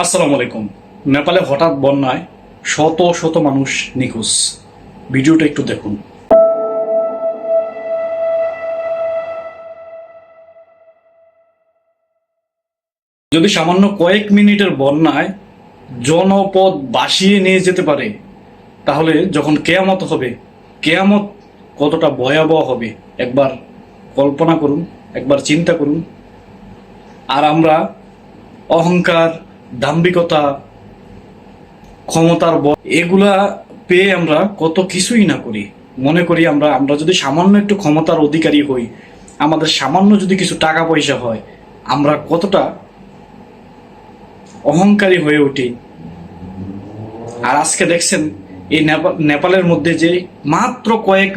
আসসালামু আলাইকুম। নেপালে হঠাৎ বন্যায় শত শত মানুষ নিখোঁজ। ভিডিওটা একটু দেখুন। যদি সামান্য কয়েক মিনিটের বন্যায় জনপদ ভাসিয়ে নিয়ে যেতে পারে, তাহলে যখন কেয়ামত হবে, কেয়ামত কতটা ভয়াবহ হবে একবার কল্পনা করুন, একবার চিন্তা করুন। আর আমরা অহংকার, দাম্ভিকতা, ক্ষমতার বল এগুলা পেয়ে আমরা কত কিছুই না করি। মনে করি আমরা আমরা যদি সামান্য একটু ক্ষমতার অধিকারী হই, আমাদের সামান্য যদি কিছু টাকা পয়সা হয়, আমরা কতটা অহংকারী হয়ে উঠি। আর আজকে দেখছেন এই নেপালের মধ্যে যে মাত্র কয়েক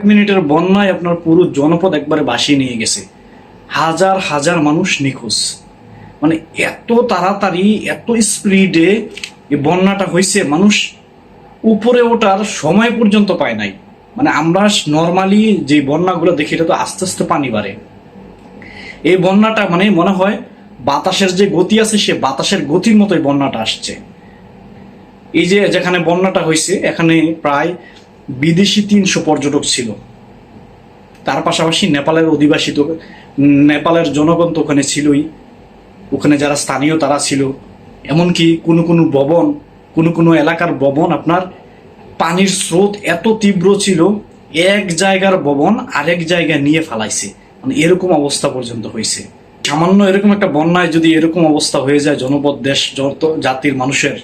মিনিটের বন্যায় আপনার পুরো জনপদ একবারে ভাসিয়ে নিয়ে গেছে। হাজার হাজার মানুষ নিখোঁজ। মানে এত তাড়াতাড়ি, এত স্পিডে এই বন্যাটা হয়েছে, মানুষ উপরে ওঠার সময় পর্যন্ত পায় নাই। মানে আমরা নর্মালি যে বন্যাগুলো দেখি, এটা তো আস্তে আস্তে পানি বাড়ে। এই বন্যাটা মানে মনে হয় বাতাসের যে গতি আছে, সে বাতাসের গতির মতোই বন্যাটা আসছে। এই যে যেখানে বন্যাটা হয়েছে, এখানে প্রায় বিদেশি 300 পর্যটক ছিল। তার পাশাপাশি নেপালের অধিবাসী তো, নেপালের জনগণ তো ওখানে ছিলই। ওখানে যারা স্থানীয় তারা ছিল। এমনকি কোনো কোনো ভবন, কোনো কোনো এলাকার ভবন আপনার পানির স্রোত এত তীব্র ছিল, এক জায়গার ভবন আরেক জায়গায় নিয়ে ফালাইছে। মানে এরকম অবস্থা পর্যন্ত হয়েছে। সামান্য এরকম একটা বন্যায় যদি এরকম অবস্থা হয়ে যায়, জনপদ, দেশ, যত জাতির মানুষের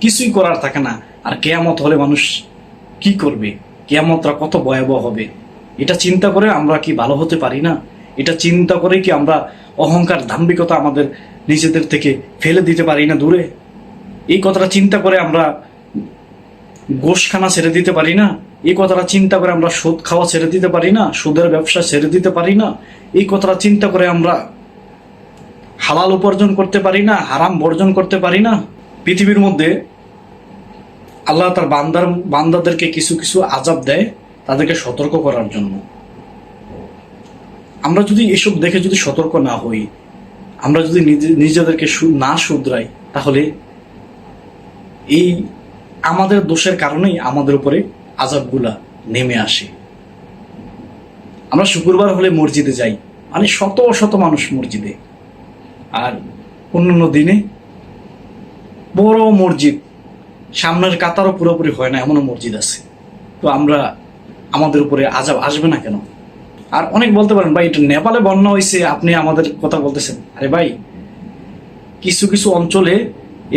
কিছুই করার থাকে না। আর কেয়ামত হলে মানুষ কি করবে? কেয়ামতটা কত ভয়াবহ হবে, এটা চিন্তা করে আমরা কি ভালো হতে পারি না? এটা চিন্তা করে কি আমরা অহংকার, দাম্ভিকতা আমাদের নিজেদের থেকে ফেলে দিতে পারি না দূরে? এই কথাটা চিন্তা করে আমরা গোশখানা ছেড়ে দিতে পারি না? এই কথাটা চিন্তা করে আমরা সুদ খাওয়া ছেড়ে দিতে পারি না? সুদের ব্যবসা ছেড়ে দিতে পারি না? এই কথাটা চিন্তা করে আমরা হালাল উপার্জন করতে পারি না? হারাম বর্জন করতে পারি না? পৃথিবীর মধ্যে আল্লাহ তার বান্দাদেরকে কিছু কিছু আযাব দেয় তাদেরকে সতর্ক করার জন্য। আমরা যদি এসব দেখে যদি সতর্ক না হই, আমরা যদি নিজেদেরকে না শুধরাই, তাহলে এই আমাদের দোষের কারণেই আমাদের উপরে আযাবগুলা নেমে আসে। আমরা শুক্রবার হলে মসজিদে যাই, মানে শত শত মানুষ মসজিদে। আর অন্যান্য দিনে বড় মসজিদ, সামনের কাতারও পুরোপুরি হয় না, এমনও মসজিদ আছে। তো আমরা, আমাদের উপরে আযাব আসবে না কেন? আর অনেক বলতে পারেন, ভাই এটা নেপালে বন্যা হয়েছে, আপনি আমাদের কথা বলতেছেন। আরে ভাই, কিছু কিছু অঞ্চলে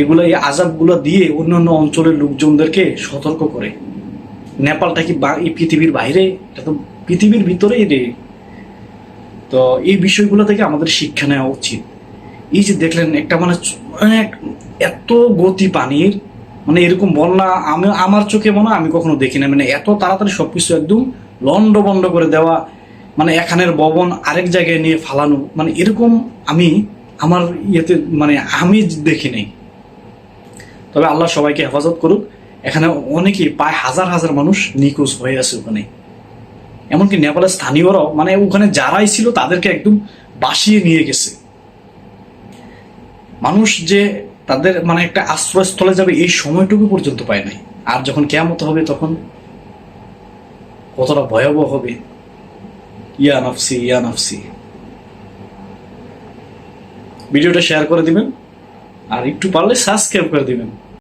এগুলো, এই আযাবগুলো দিয়ে অন্যান্য অঞ্চলের লোকজনদেরকে সতর্ক করে। নেপালটা কি এই পৃথিবীর বাইরে? এটা তো পৃথিবীর ভিতরেই রে। তো এই বিষয়গুলো থেকে আমাদের শিক্ষা নেওয়া উচিত। এই যে দেখলেন একটা মানে এত গতি পানির, মানে এরকম বন্যা আমি আমার চোখে মনে আমি কখনো দেখি না। মানে এত তাড়াতাড়ি সবকিছু একদম লন্ড বন্ড করে দেওয়া, মানে এখানের ভবন আরেক জায়গায় নিয়ে ফালানো, মানে এরকম আমি আমার ইয়েতে মানে আমি দেখি নাই। তবে আল্লাহ সবাইকে হেফাজত করুক। এখানে অনেকেই, প্রায় হাজার হাজার মানুষ নিখোঁজ হয়ে আছে ওখানে। এমনকি নেপালের স্থানীয়রাও, মানে ওখানে যারাই ছিল তাদেরকে একদম বাসিয়ে নিয়ে গেছে। মানুষ যে তাদের মানে একটা আশ্রয়স্থলে যাবে, এই সময়টুকু পর্যন্ত পায় নাই। আর যখন কিয়ামত হবে, তখন কতটা ভয়াবহ হবে। ইয়া নাফসি, ইয়া নাফসি। ভিডিওটা শেয়ার করে দিবেন, আর একটু পারলে সাবস্ক্রাইব করে দিবেন।